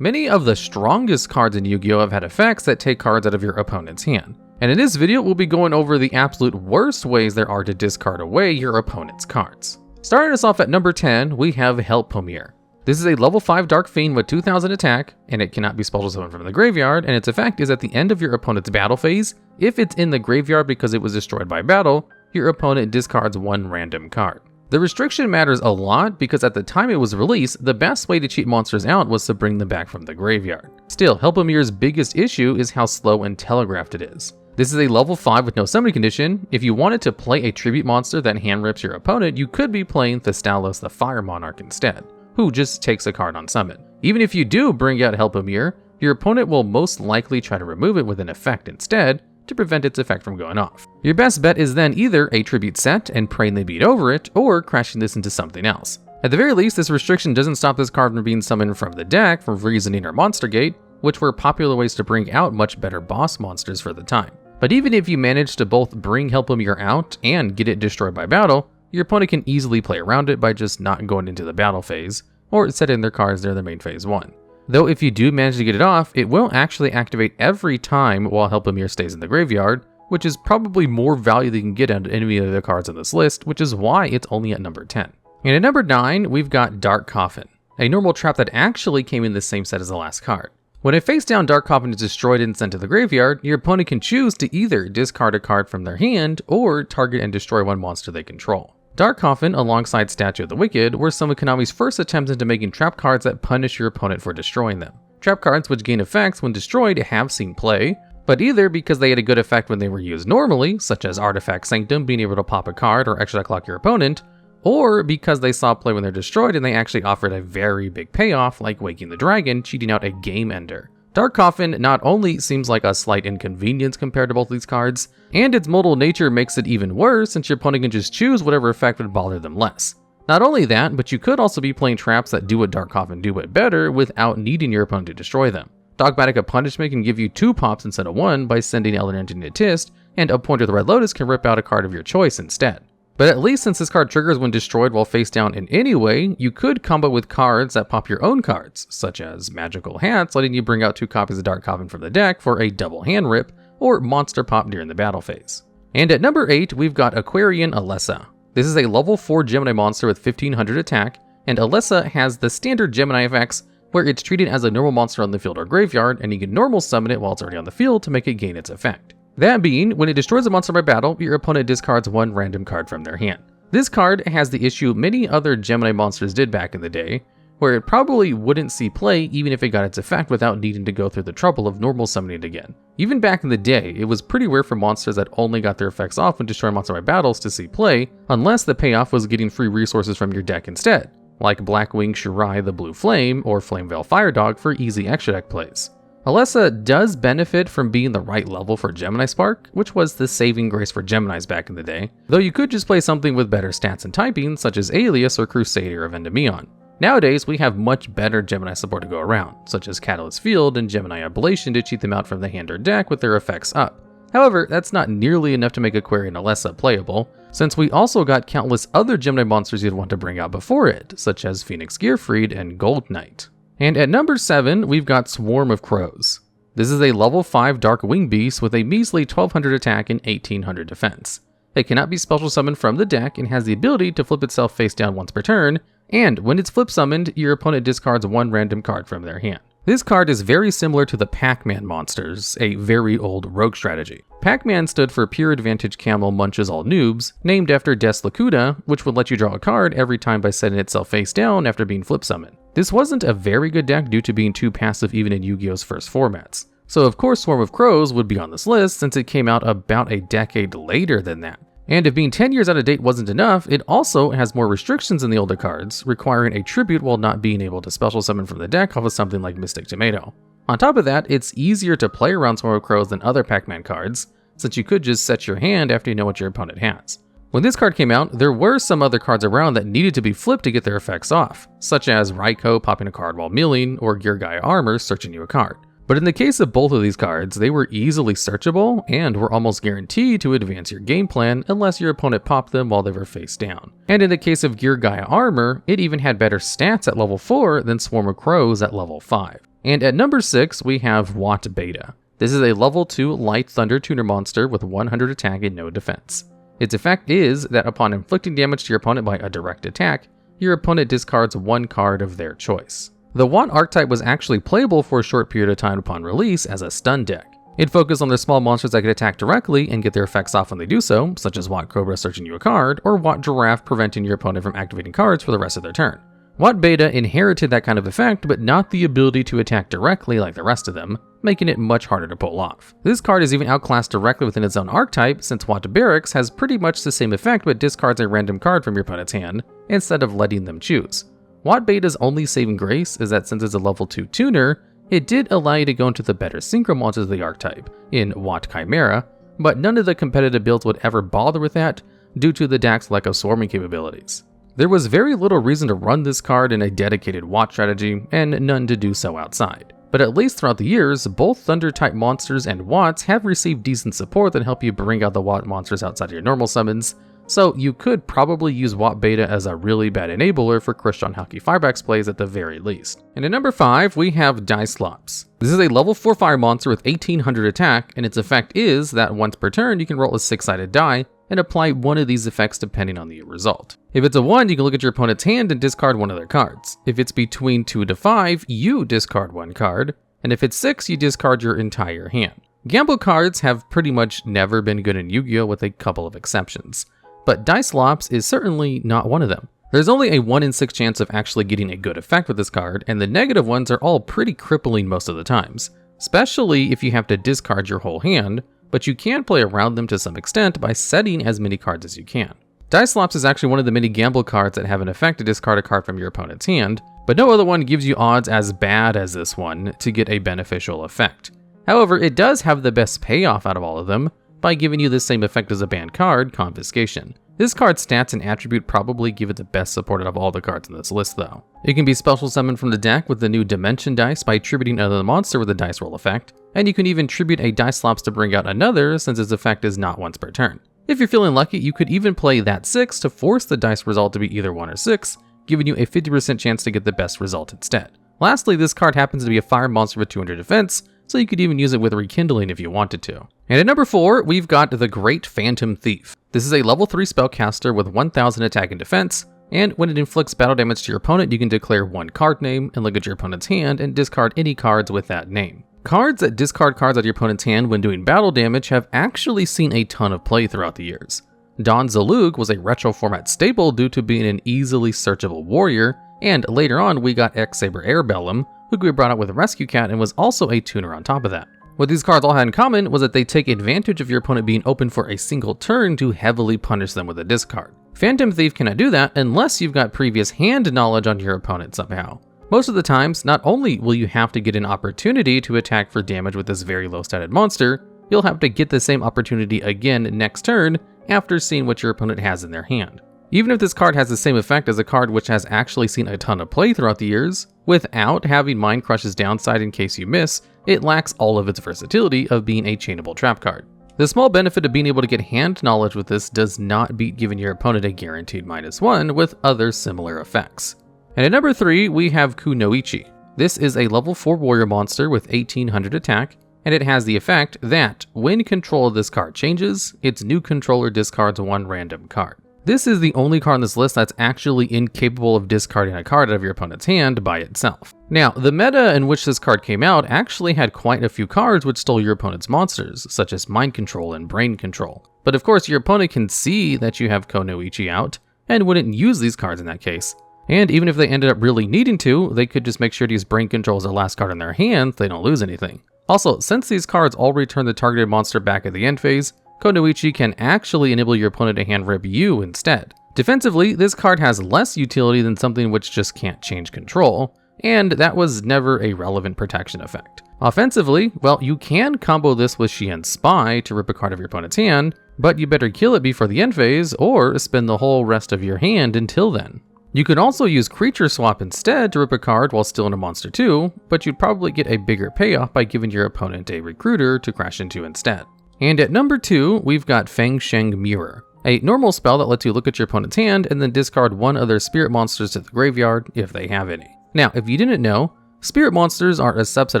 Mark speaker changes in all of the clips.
Speaker 1: Many of the strongest cards in Yu-Gi-Oh! Have had effects that take cards out of your opponent's hand. And in this video, we'll be going over the absolute worst ways there are to discard away your opponent's cards. Starting us off at number 10, we have Helpoemer. This is a level 5 Dark Fiend with 2000 attack, and it cannot be special summoned from the graveyard, and its effect is at the end of your opponent's battle phase. If it's in the graveyard because it was destroyed by battle, your opponent discards one random card. The restriction matters a lot because at the time it was released, the best way to cheat monsters out was to bring them back from the graveyard. Still, Helpoemer's biggest issue is how slow and telegraphed it is. This is a level 5 with no summoning condition. If you wanted to play a tribute monster that hand rips your opponent, you could be playing Dicelops the Fire Monarch instead, who just takes a card on summon. Even if you do bring out Helpoemer, your opponent will most likely try to remove it with an effect instead to prevent its effect from going off. Your best bet is then either a tribute set and praying they beat over it, or crashing this into something else. At the very least, this restriction doesn't stop this card from being summoned from the deck from Reasoning or Monster Gate, which were popular ways to bring out much better boss monsters for the time. But even if you manage to both bring Helpoemer out and get it destroyed by battle, your opponent can easily play around it by just not going into the battle phase, or setting their cards near the main phase 1. Though if you do manage to get it off, it will actually activate every time while Helpoemer stays in the graveyard, which is probably more value than you can get out of any of the cards on this list, which is why it's only at number 10. And at number 9, we've got Dark Coffin, a normal trap that actually came in the same set as the last card. When a face-down Dark Coffin is destroyed and sent to the graveyard, your opponent can choose to either discard a card from their hand or target and destroy one monster they control. Dark Coffin, alongside Statue of the Wicked, were some of Konami's first attempts into making trap cards that punish your opponent for destroying them. Trap cards which gain effects when destroyed have seen play, but either because they had a good effect when they were used normally, such as Artifact Sanctum being able to pop a card or extra clock your opponent, or because they saw play when they're destroyed and they actually offered a very big payoff like Waking the Dragon, cheating out a game ender. Dark Coffin not only seems like a slight inconvenience compared to both these cards, and its modal nature makes it even worse since your opponent can just choose whatever effect would bother them less. Not only that, but you could also be playing traps that do what Dark Coffin do but better without needing your opponent to destroy them. Dogmatic Punishment can give you 2 pops instead of 1 by sending Elder Engine to Tist, and Appointer the Red Lotus can rip out a card of your choice instead. But at least since this card triggers when destroyed while face down in any way, you could combo with cards that pop your own cards, such as Magical Hats letting you bring out 2 copies of Dark Coffin from the deck for a double hand rip, or Monster Pop during the battle phase. And at number 8, we've got Aquarian Alessa. This is a level 4 Gemini monster with 1500 attack, and Alessa has the standard Gemini effects, where it's treated as a normal monster on the field or graveyard, and you can normal summon it while it's already on the field to make it gain its effect. That being, when it destroys a monster by battle, your opponent discards one random card from their hand. This card has the issue many other Gemini monsters did back in the day, where it probably wouldn't see play even if it got its effect without needing to go through the trouble of normal summoning it again. Even back in the day, it was pretty rare for monsters that only got their effects off when destroying monster by battles to see play, unless the payoff was getting free resources from your deck instead, like Blackwing Shirai the Blue Flame or Flameveil Firedog for easy extra deck plays. Alessa does benefit from being the right level for Gemini Spark, which was the saving grace for Geminis back in the day, though you could just play something with better stats and typing such as Alias or Crusader of Endymion. Nowadays, we have much better Gemini support to go around, such as Catalyst Field and Gemini Ablation to cheat them out from the hand or deck with their effects up. However, that's not nearly enough to make Aquarian Alessa playable, since we also got countless other Gemini monsters you'd want to bring out before it, such as Phoenix Gearfried and Gold Knight. And at number 7, we've got Swarm of Crows. This is a level 5 Dark Wing Beast with a measly 1200 attack and 1800 defense. It cannot be special summoned from the deck and has the ability to flip itself face down once per turn, and when it's flip summoned, your opponent discards one random card from their hand. This card is very similar to the Pac-Man monsters, a very old rogue strategy. Pac-Man stood for Pure Advantage Camel Munches All Noobs, named after Des Lacuda, which would let you draw a card every time by setting itself face down after being flip summoned. This wasn't a very good deck due to being too passive even in Yu-Gi-Oh's first formats. So of course Swarm of Crows would be on this list since it came out about a decade later than that. And if being 10 years out of date wasn't enough, it also has more restrictions than the older cards, requiring a tribute while not being able to special summon from the deck off of something like Mystic Tomato. On top of that, it's easier to play around Swarm of Crows than other Pac-Man cards, since you could just set your hand after you know what your opponent has. When this card came out, there were some other cards around that needed to be flipped to get their effects off, such as Raikou popping a card while milling, or Gear Gaia Armor searching you a card. But in the case of both of these cards, they were easily searchable and were almost guaranteed to advance your game plan unless your opponent popped them while they were face down. And in the case of Gear Gaia Armor, it even had better stats at level 4 than Swarm of Crows at level 5. And at number 6, we have Wattbetta. This is a level 2 light thunder tuner monster with 100 attack and no defense. Its effect is that upon inflicting damage to your opponent by a direct attack, your opponent discards one card of their choice. The Watt archetype was actually playable for a short period of time upon release as a stun deck. It focused on the small monsters that could attack directly and get their effects off when they do so, such as Watt Cobra searching you a card, or Watt Giraffe preventing your opponent from activating cards for the rest of their turn. Wattbetta inherited that kind of effect, but not the ability to attack directly like the rest of them, making it much harder to pull off. This card is even outclassed directly within its own archetype, since Watt Barracks has pretty much the same effect but discards a random card from your opponent's hand, instead of letting them choose. Wattbetta's only saving grace is that since it's a level 2 tuner, it did allow you to go into the better synchro monsters of the archetype, in Watt Chimera, but none of the competitive builds would ever bother with that due to the deck's lack of swarming capabilities. There was very little reason to run this card in a dedicated Watt strategy, and none to do so outside. But at least throughout the years, both Thunder-type monsters and Watts have received decent support that help you bring out the Watt monsters outside of your normal summons, so you could probably use Wattbetta as a really bad enabler for Christian Halki Fireback's plays at the very least. And at number 5, we have Dicelops. This is a level 4 fire monster with 1800 attack, and its effect is that once per turn you can roll a 6-sided die, and apply one of these effects depending on the result. If it's a 1, you can look at your opponent's hand and discard one of their cards. If it's between 2 to 5, you discard one card, and if it's 6, you discard your entire hand. Gamble cards have pretty much never been good in Yu-Gi-Oh! With a couple of exceptions, but Dicelops is certainly not one of them. There's only a 1 in 6 chance of actually getting a good effect with this card, and the negative ones are all pretty crippling most of the times, especially if you have to discard your whole hand, but you can play around them to some extent by setting as many cards as you can. Dicelops is actually one of the many gamble cards that have an effect to discard a card from your opponent's hand, but no other one gives you odds as bad as this one to get a beneficial effect. However, it does have the best payoff out of all of them by giving you the same effect as a banned card, Confiscation. This card's stats and attribute probably give it the best support out of all the cards in this list though. It can be special summoned from the deck with the new Dimension dice by tributing another monster with a dice roll effect, and you can even tribute a Dicelops to bring out another since its effect is not once per turn. If you're feeling lucky, you could even play that 6 to force the dice result to be either 1 or 6, giving you a 50% chance to get the best result instead. Lastly, this card happens to be a fire monster with 200 defense, so you could even use it with Rekindling if you wanted to. And at number 4, we've got the Great Phantom Thief. This is a level 3 spellcaster with 1000 attack and defense, and when it inflicts battle damage to your opponent, you can declare one card name and look at your opponent's hand and discard any cards with that name. Cards that discard cards out of your opponent's hand when doing battle damage have actually seen a ton of play throughout the years. Don Zalug was a retro format staple due to being an easily searchable warrior, and later on we got X-Saber Airbellum, who we brought out with Rescue Cat and was also a tuner on top of that. What these cards all had in common was that they take advantage of your opponent being open for a single turn to heavily punish them with a discard. Phantom Thief cannot do that unless you've got previous hand knowledge on your opponent somehow. Most of the times, not only will you have to get an opportunity to attack for damage with this very low statted monster, you'll have to get the same opportunity again next turn after seeing what your opponent has in their hand. Even if this card has the same effect as a card which has actually seen a ton of play throughout the years, without having Mind Crush's downside in case you miss, it lacks all of its versatility of being a chainable trap card. The small benefit of being able to get hand knowledge with this does not beat giving your opponent a guaranteed -1 with other similar effects. And at number 3, we have Kunoichi. This is a level 4 warrior monster with 1800 attack, and it has the effect that, when control of this card changes, its new controller discards one random card. This is the only card on this list that's actually incapable of discarding a card out of your opponent's hand by itself. Now, the meta in which this card came out actually had quite a few cards which stole your opponent's monsters, such as Mind Control and Brain Control. But of course, your opponent can see that you have Kunoichi out, and wouldn't use these cards in that case. And even if they ended up really needing to, they could just make sure to use Brain Control as their last card in their hand so they don't lose anything. Also, since these cards all return the targeted monster back at the end phase, Kunoichi can actually enable your opponent to hand rip you instead. Defensively, this card has less utility than something which just can't change control, and that was never a relevant protection effect. Offensively, well, you can combo this with Xian's Spy to rip a card of your opponent's hand, but you better kill it before the end phase or spend the whole rest of your hand until then. You could also use Creature Swap instead to rip a card while still in a monster too, but you'd probably get a bigger payoff by giving your opponent a Recruiter to crash into instead. And at number 2, we've got Fengsheng Mirror, a normal spell that lets you look at your opponent's hand and then discard one of their spirit monsters to the graveyard if they have any. Now, if you didn't know, Spirit monsters are a subset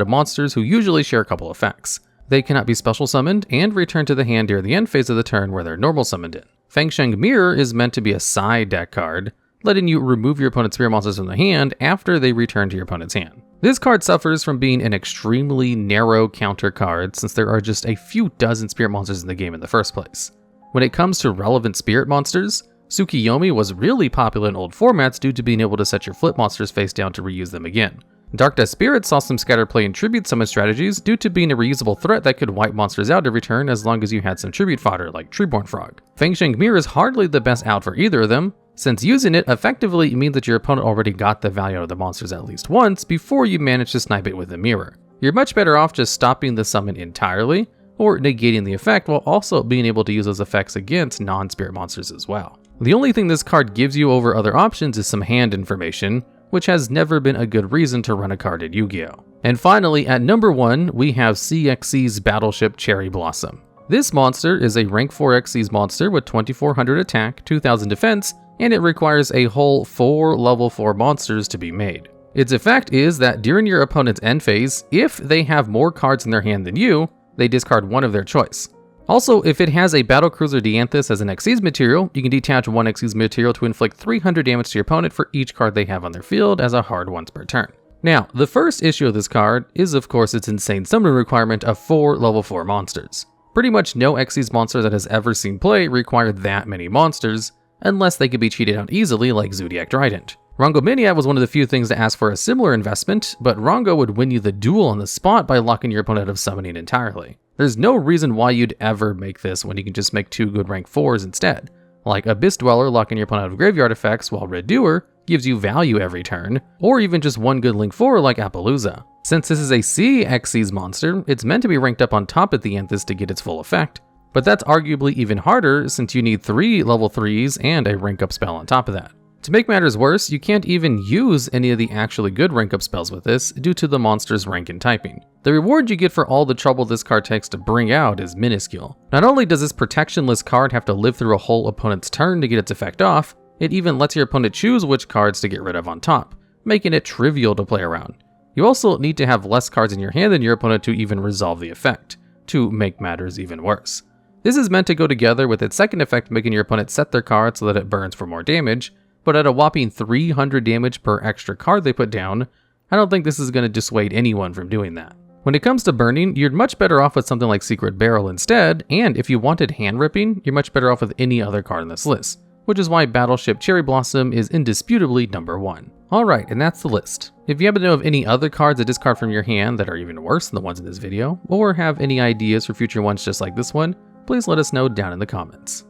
Speaker 1: of monsters who usually share a couple effects. They cannot be special summoned and return to the hand near the end phase of the turn where they're normal summoned in. Fengsheng Mirror is meant to be a side deck card, letting you remove your opponent's spirit monsters from the hand after they return to your opponent's hand. This card suffers from being an extremely narrow counter card since there are just a few dozen spirit monsters in the game in the first place. When it comes to relevant spirit monsters, Tsukiyomi was really popular in old formats due to being able to set your flip monsters face down to reuse them again. Dark Death Spirit saw some scatter play and tribute summon strategies due to being a reusable threat that could wipe monsters out every turn as long as you had some tribute fodder like Treeborn Frog. Fengsheng Mirror is hardly the best out for either of them, since using it effectively means that your opponent already got the value out of the monsters at least once before you manage to snipe it with a mirror. You're much better off just stopping the summon entirely, or negating the effect while also being able to use those effects against non-spirit monsters as well. The only thing this card gives you over other options is some hand information, which has never been a good reason to run a card in Yu-Gi-Oh! And finally, at number 1, we have Cxyz Battleship Cherry Blossom. This monster is a rank 4 Cxyz monster with 2400 attack, 2000 defense, and it requires a whole 4 level 4 monsters to be made. Its effect is that during your opponent's end phase, if they have more cards in their hand than you, they discard one of their choice. Also, if it has a Battlecruiser Dianthus as an Cxyz material, you can detach one Cxyz material to inflict 300 damage to your opponent for each card they have on their field as a hard once per turn. Now, the first issue of this card is of course its insane summon requirement of 4 level 4 monsters. Pretty much no Cxyz monster that has ever seen play required that many monsters, unless they could be cheated out easily like Zodiac Trident. Rongo Miniat was one of the few things to ask for a similar investment, but Rongo would win you the duel on the spot by locking your opponent out of summoning entirely. There's no reason why you'd ever make this when you can just make 2 good rank 4s instead, like Abyss Dweller locking your opponent out of graveyard effects while Red Doer gives you value every turn, or even just 1 good link 4 like Appaloosa. Since this is a C Cxyz monster, it's meant to be ranked up on top at the Anthus to get its full effect, but that's arguably even harder since you need 3 level 3s and a rank up spell on top of that. To make matters worse, you can't even use any of the actually good rank up spells with this due to the monster's rank and typing. The reward you get for all the trouble this card takes to bring out is minuscule. Not only does this protectionless card have to live through a whole opponent's turn to get its effect off, it even lets your opponent choose which cards to get rid of on top, making it trivial to play around. You also need to have less cards in your hand than your opponent to even resolve the effect, to make matters even worse. This is meant to go together with its second effect making your opponent set their card so that it burns for more damage, but at a whopping 300 damage per extra card they put down, I don't think this is going to dissuade anyone from doing that. When it comes to burning, you're much better off with something like Secret Barrel instead, and if you wanted hand ripping, you're much better off with any other card in this list, which is why Battleship Cherry Blossom is indisputably number 1. Alright, and that's the list. If you happen to know of any other cards to discard from your hand that are even worse than the ones in this video, or have any ideas for future ones just like this one, please let us know down in the comments.